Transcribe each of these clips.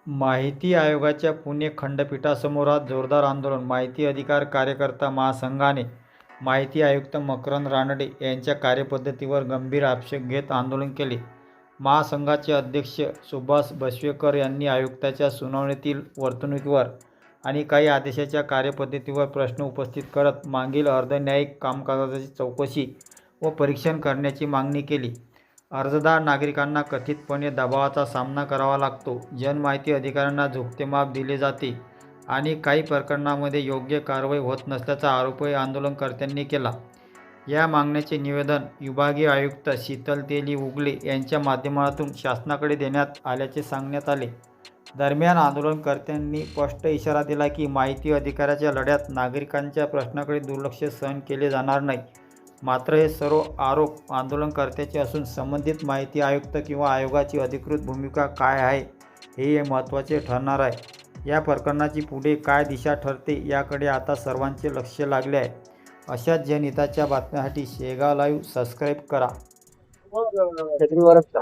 माहिती आयोगाच्या पुणे खंडपीठासमोर आज जोरदार आंदोलन. माहिती अधिकार कार्यकर्ता महासंघाने माहिती आयुक्त मकरंद रानडे यांच्या कार्यपद्धतीवर गंभीर आक्षेप घेत आंदोलन केले. महासंघाचे अध्यक्ष सुभाष बसवेकर यांनी आयुक्ताच्या सुनावणीतील वर्तणुकीवर आणि काही आदेशाच्या कार्यपद्धतीवर प्रश्न उपस्थित करत मागील अर्धन्यायिक कामकाजाची चौकशी व परीक्षण करण्याची मागणी केली. अर्जदार नागरिकांना कथितपणे दबावाचा सामना करावा लागतो, जनमाहिती अधिकाऱ्यांना झुकते माप दिले जाते आणि काही प्रकरणांमध्ये योग्य कारवाई होत नसल्याचा आरोपही आंदोलनकर्त्यांनी केला. या मागण्याचे निवेदन विभागीय आयुक्त शीतल तेली उगले यांच्या माध्यमातून शासनाकडे देण्यात आल्याचे सांगण्यात आले. दरम्यान आंदोलनकर्त्यांनी स्पष्ट इशारा दिला की माहिती अधिकाराच्या लढ्यात नागरिकांच्या प्रश्नाकडे दुर्लक्ष सहन केले जाणार नाही. मात्र हे सर्व आरोप आंदोलनकर्त्याचे असून संबंधित माहिती आयुक्त किंवा आयोगाची अधिकृत भूमिका काय आहे हे महत्त्वाचे ठरणार आहे. या प्रकरणाची पुढे काय दिशा ठरते याकडे आता सर्वांचे लक्ष लागले आहे. अशाच जनहिताच्या बातम्यांसाठी शेगाव लाईव्ह सबस्क्राईब करा.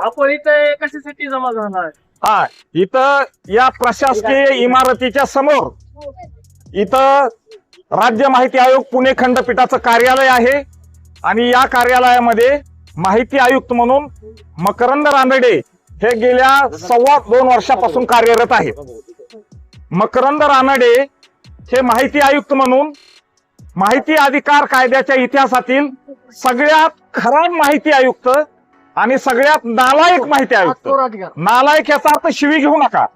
आपण इथे कशासाठी जमा झाला आहे? हा, इथं या प्रशासकीय इमारतीच्या समोर इथं राज्य माहिती आयोग पुणे खंडपीठाचं कार्यालय आहे आणि या कार्यालयामध्ये माहिती आयुक्त म्हणून मकरंद रानडे हे गेल्या 2.25 वर्षापासून कार्यरत आहेत. मकरंद रानडे हे माहिती आयुक्त म्हणून माहिती अधिकार कायद्याच्या इतिहासातील सगळ्यात खराब माहिती आयुक्त आणि सगळ्यात नालायक माहिती आयुक्त. नालायक याचा अर्थ शिवी घेऊ नका,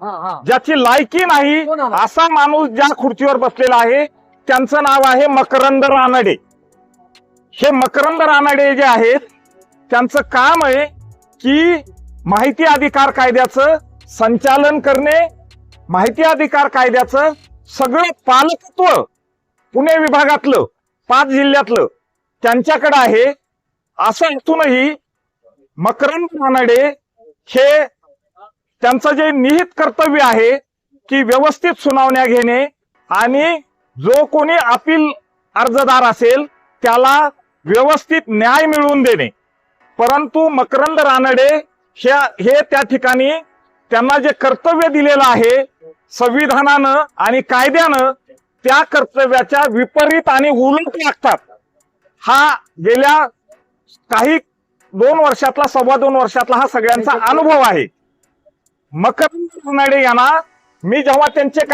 ज्याची लायकी नाही असा माणूस ज्या खुर्चीवर बसलेला आहे त्यांचं नाव आहे मकरंद रानडे. हे मकरंद रानडे जे आहेत त्यांचं काम आहे की माहिती अधिकार कायद्याचं संचालन करणे, माहिती अधिकार कायद्याचं सगळं पालकत्व पुणे विभागातलं 5 जिल्ह्यातलं त्यांच्याकडे आहे. असं असूनही मकरंद रानडे हे त्यांचं जे निहित कर्तव्य आहे की व्यवस्थित सुनावण्या घेणे आणि जो कोणी अपील अर्जदार असेल त्याला व्यवस्थित न्याय मिळवून देणे, परंतु मकरंद रानडे हे त्या ठिकाणी त्यांना जे कर्तव्य दिलेलं आहे संविधानानं आणि कायद्यानं त्या कर्तव्याच्या विपरीत आणि उलट वागतात. हा गेल्या काही 2 वर्षातला 2.25 वर्षातला हा सगळ्यांचा अनुभव आहे. मकरंद रानडे यांना मी जेव्हा त्यांचे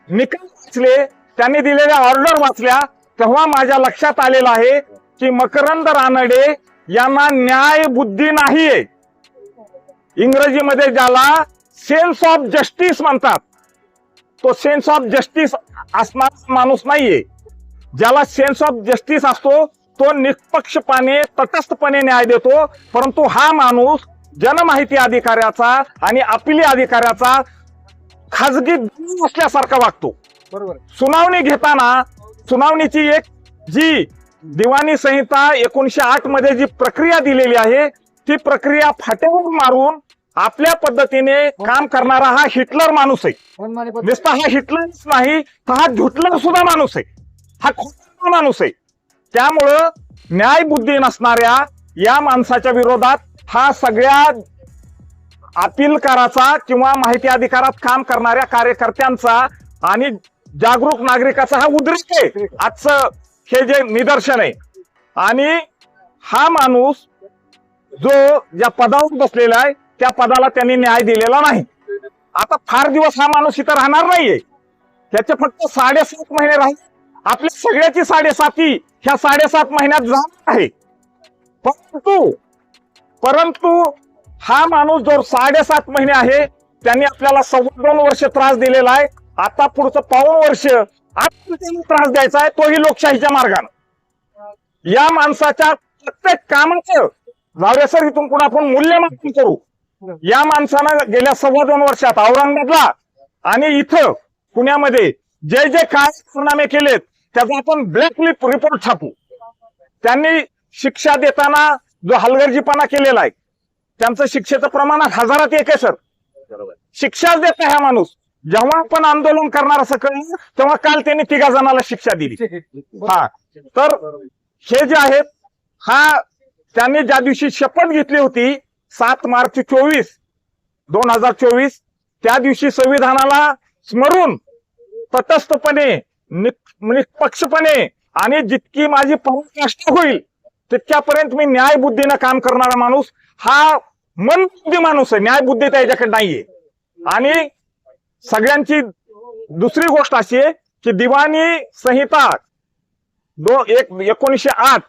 निकाल वाचले, त्यांनी दिलेल्या ऑर्डर वाचल्या, तेव्हा माझ्या लक्षात आलेलं आहे की मकरंद रानडे यांना न्याय बुद्धी नाहीये. इंग्रजीमध्ये ज्याला सेन्स ऑफ जस्टिस म्हणतात, तो सेन्स ऑफ जस्टिस असणारा माणूस नाहीये. ज्याला सेन्स ऑफ जस्टिस असतो तो निष्पक्षपणे तटस्थपणे न्याय देतो, परंतु हा माणूस जनमाहिती अधिकाऱ्याचा आणि अपिली अधिकाऱ्याचा खाजगी असल्यासारखा वागतो. बरोबर. सुनावणी घेताना सुनावणीची एक जी दिवाणी संहिता 1908 मध्ये जी प्रक्रिया दिलेली आहे ती प्रक्रिया फाट्यावर मारून आपल्या पद्धतीने काम करणारा हा हिटलर माणूस आहे. नुसता हा हिटलरच नाही तर हा झुटलर सुद्धा माणूस आहे, हा खोटा माणूस आहे. त्यामुळं न्यायबुद्धी नसणाऱ्या या माणसाच्या विरोधात हा सगळ्या अपीलकाराचा किंवा माहिती अधिकारात काम करणाऱ्या कार्यकर्त्यांचा आणि जागरूक नागरिकाचा हा उद्रेक आहे. आजचं हे जे निदर्शन आहे. आणि हा माणूस जो ज्या पदावर बसलेला आहे त्या पदाला त्यांनी न्याय दिलेला नाही. आता फार दिवस हा माणूस इथं राहणार नाहीये, त्याचे फक्त 7.5 महिने राहील. आपल्या सगळ्याची 7.5 ह्या 7.5 महिन्यात जाणार आहे. परंतु हा माणूस जो 7.5 महिने आहे त्यांनी आपल्याला 2.25 वर्ष त्रास दिलेला आहे. आता पुढचं 1.25 वर्ष त्यांनी त्रास द्यायचा आहे, तोही लोकशाहीच्या मार्गाने. या माणसाच्या प्रत्येक कामाचं जावरे सर इथून पुढे आपण मूल्यमापन करू. या माणसानं गेल्या 2.25 वर्षात औरंगाबादला आणि इथं पुण्यामध्ये जे जे कारनामे केलेत त्याचा आपण ब्लॅक रिपोर्ट छापू. त्यांनी शिक्षा देताना जो हलगर्जीपणा केलेला आहे त्यांचं शिक्षेचं प्रमाण 1000त 1 आहे सर. शिक्षाच देत ह्या माणूस. जेव्हा आपण आंदोलन करणार असं कळलं तेव्हा काल त्यांनी 3 जणांना शिक्षा दिली. हा, तर हे जे आहेत हा त्यांनी ज्या दिवशी शपथ घेतली होती 7 मार्च 24 2024 त्या दिवशी संविधानाला स्मरून तटस्थपणे निष्पक्षपणे आणि जितकी माझी पराकाष्ठा होईल तितक्यापर्यंत मी न्यायबुद्धीनं काम करणारा माणूस, हा मनबुद्धी माणूस आहे, न्यायबुद्धी त्याच्याकडे नाहीये. आणि सगळ्यांची दुसरी गोष्ट अशी आहे की दिवाणी संहिता 1908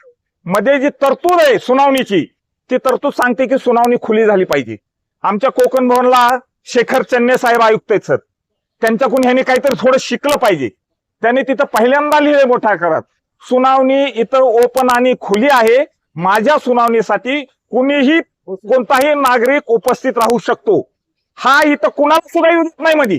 मध्ये जी तरतूद आहे सुनावणीची, ती तरतूद सांगते की सुनावणी खुली झाली पाहिजे. आमच्या कोकण भवनला शेखर चन्ने साहेब आयुक्त आहेत सर, त्यांच्याकडून ह्यांनी काहीतरी थोडं शिकलं पाहिजे. त्यांनी तिथं पहिल्यांदा लिहिले मोठ्या आकारात, सुनावणी इतर ओपन आणि खुली आहे. माझ्या सुनावणीसाठी कुणीही कोणताही नागरिक उपस्थित राहू शकतो. हा इथं कुणाला सुद्धा येऊ देत नाही मध्ये.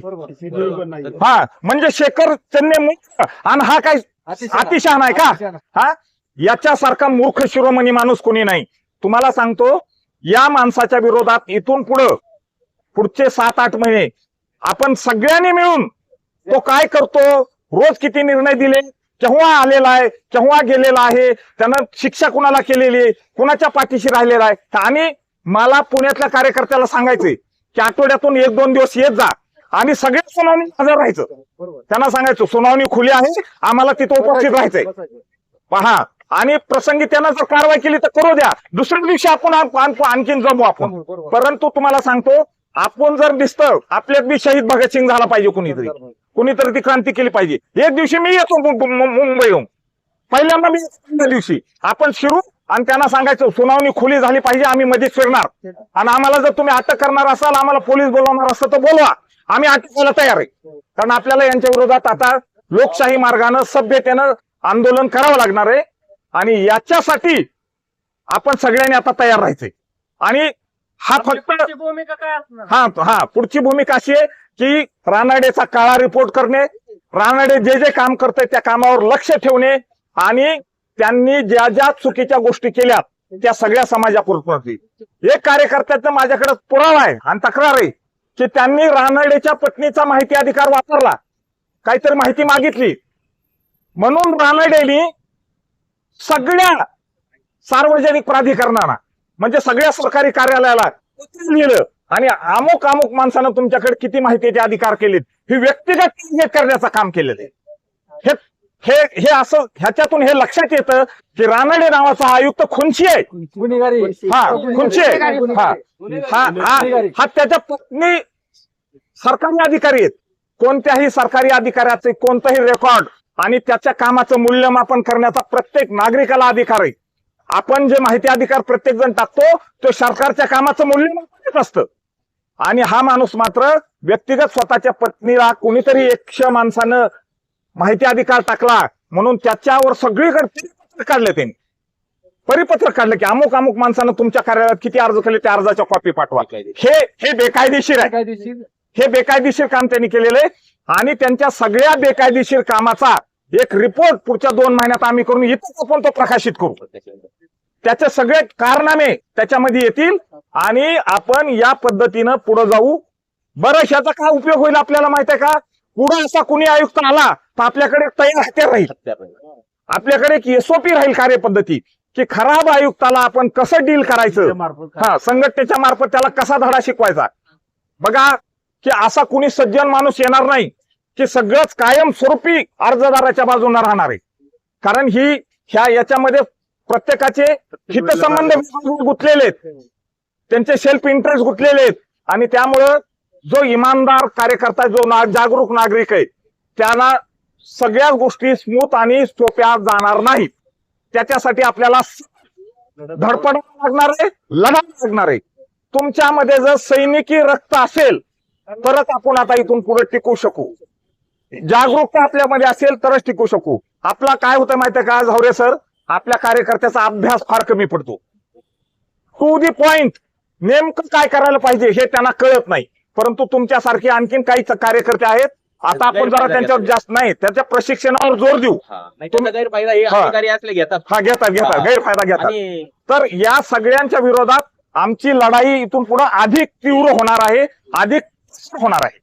हा म्हणजे शेखर चन्ने मूर्ख आणि हा काय अतिशहाणा आहे का? हा याच्यासारखा मूर्ख शिरोमणी माणूस कोणी नाही. तुम्हाला सांगतो, या माणसाच्या विरोधात इथून पुढचे 7-8 महिने आपण सगळ्यांनी मिळून तो काय करतो, रोज किती निर्णय दिले, केव्हा आलेला आहे, केव्हा गेलेला आहे, त्यानं शिक्षा कुणाला केलेली आहे, कुणाच्या पाठीशी राहिलेला आहे. आणि मला पुण्यातल्या कार्यकर्त्याला सांगायचंय की आठवड्यातून 1-2 दिवस येत जा आणि सगळ्या सुनावणी हजर राहायचं. त्यांना सांगायचं सुनावणी खुली आहे, आम्हाला तिथं उपस्थित राहायचंय पहा. आणि प्रसंगी त्यांना जर कारवाई केली तर करू द्या, दुसऱ्या दिवशी आपण आणखीन जमू आपण. परंतु तुम्हाला सांगतो, आपण जर दिसतं आपल्यात बी शहीद भगतसिंग झाला पाहिजे, कुणीतरी ती क्रांती केली पाहिजे. एक दिवशी मी येतो मुंबईहून, पहिल्यांदा मी दिवशी आपण शिरू आणि त्यांना सांगायचं सुनावणी खुली झाली पाहिजे, आम्ही मध्येच फिरणार. आणि आम्हाला जर तुम्ही अटक करणार असाल, आम्हाला पोलीस बोलवणार असतं तर बोलवा, आम्ही अटक करायला तयार आहे. कारण आपल्याला यांच्या विरोधात आता लोकशाही मार्गानं सभ्यतेनं आंदोलन करावं लागणार आहे. आणि याच्यासाठी आपण सगळ्यांनी आता तयार राहायचंय. आणि हा फक्त भूमिका काय असणार? हा पुढची भूमिका अशी आहे की रानडेचा काळा रिपोर्ट करणे, रानडे जे काम करतंय त्या कामावर लक्ष ठेवणे आणि त्यांनी ज्या चुकीच्या गोष्टी केल्यात त्या सगळ्या समाजापुरती. एक कार्यकर्त्याचा माझ्याकडे पुरावा आहे आणि तक्रार आहे की त्यांनी रानडेच्या पत्नीचा माहिती अधिकार वापरला, काहीतरी माहिती मागितली म्हणून रानडेनी सगळ्या सार्वजनिक प्राधिकरणांना म्हणजे सगळ्या सरकारी कार्यालयाला पत्र लिहिलं आणि अमुक माणसानं तुमच्याकडे किती माहितीचे अधिकार केलेत हे व्यक्तिगत टार्गेट करण्याचं काम केलेलं आहे. हे असं ह्याच्यातून हे लक्षात येतं की रानडे नावाचा आयुक्त खुनशी आहे, खुनशी आहे. हा त्याच्या पत्नी सरकारी अधिकारी आहेत. कोणत्याही सरकारी अधिकाऱ्याचे कोणतंही रेकॉर्ड आणि त्याच्या कामाचं मूल्यमापन करण्याचा प्रत्येक नागरिकाला अधिकार आहे. आपण जे माहिती अधिकार प्रत्येक जण टाकतो तो सरकारच्या कामाचं मूल्यमापन असतं. आणि हा माणूस मात्र व्यक्तिगत स्वतःच्या पत्नीला कोणीतरी 100 माणसानं माहिती अधिकार टाकला म्हणून त्याच्यावर सगळीकडे परिपत्रक काढले. त्यांनी परिपत्रक काढलं की अमुक माणसानं तुमच्या कार्यालयात किती अर्ज केले त्या अर्जाच्या कॉपी पाठवा. हे बेकायदेशीर आहे. हे बेकायदेशीर काम त्यांनी केलेलं आहे. आणि त्यांच्या सगळ्या बेकायदेशीर कामाचा एक रिपोर्ट पुढच्या 2 महिन्यात आम्ही करून इथं आपण तो प्रकाशित करू. त्याचे सगळे कारनामे त्याच्यामध्ये येतील आणि आपण या पद्धतीनं पुढे जाऊ. बरं, ह्याचा काय उपयोग होईल आपल्याला माहित आहे का? पुढे असा कुणी आयुक्त आला तर आपल्याकडे तयार हत्यार राहील, आपल्याकडे एक एसओपी राहील कार्यपद्धती की खराब आयुक्ताला आपण कसं डील करायचं, संघटनेच्या मार्फत त्याला कसा धडा शिकवायचा. बघा की असा कुणी सज्जन माणूस येणार नाही की सगळंच कायमस्वरूपी अर्जदाराच्या बाजूने राहणार आहे. कारण याच्यामध्ये प्रत्येकाचे हितसंबंध गुंतलेले आहेत, त्यांचे सेल्फ इंटरेस्ट गुंतलेले आहेत. आणि त्यामुळं जो इमानदार कार्यकर्ता, जो जागरूक नागरिक आहे, त्यांना सगळ्या गोष्टी स्मूथ आणि सोप्या जाणार नाहीत. त्याच्यासाठी आपल्याला धडपडावं लागणार आहे, लढावं लागणार आहे. तुमच्यामध्ये जर सैनिकी रक्त असेल तरच आपण आता इथून पुढे टिकू शकू. जागरूकता आपल्यामध्ये असेल तरच टिकू शकू. आपला काय होतं माहितीये का झावरे सर, आपल्या कार्यकर्त्याचा अभ्यास फार कमी पडतो. टू दी पॉइंट नेमकं काय करायला पाहिजे हे त्यांना कळत नाही. परंतु तुमच्यासारखे आणखीन काही कार्यकर्ते आहेत, आता आपण जरा त्यांच्यावर जास्त नाही त्याच्या प्रशिक्षणावर जोर देऊ. गैरफायदा घेतात. तर या सगळ्यांच्या विरोधात आमची लढाई इथून पुढे अधिक तीव्र होणार आहे, अधिक होणार आहे.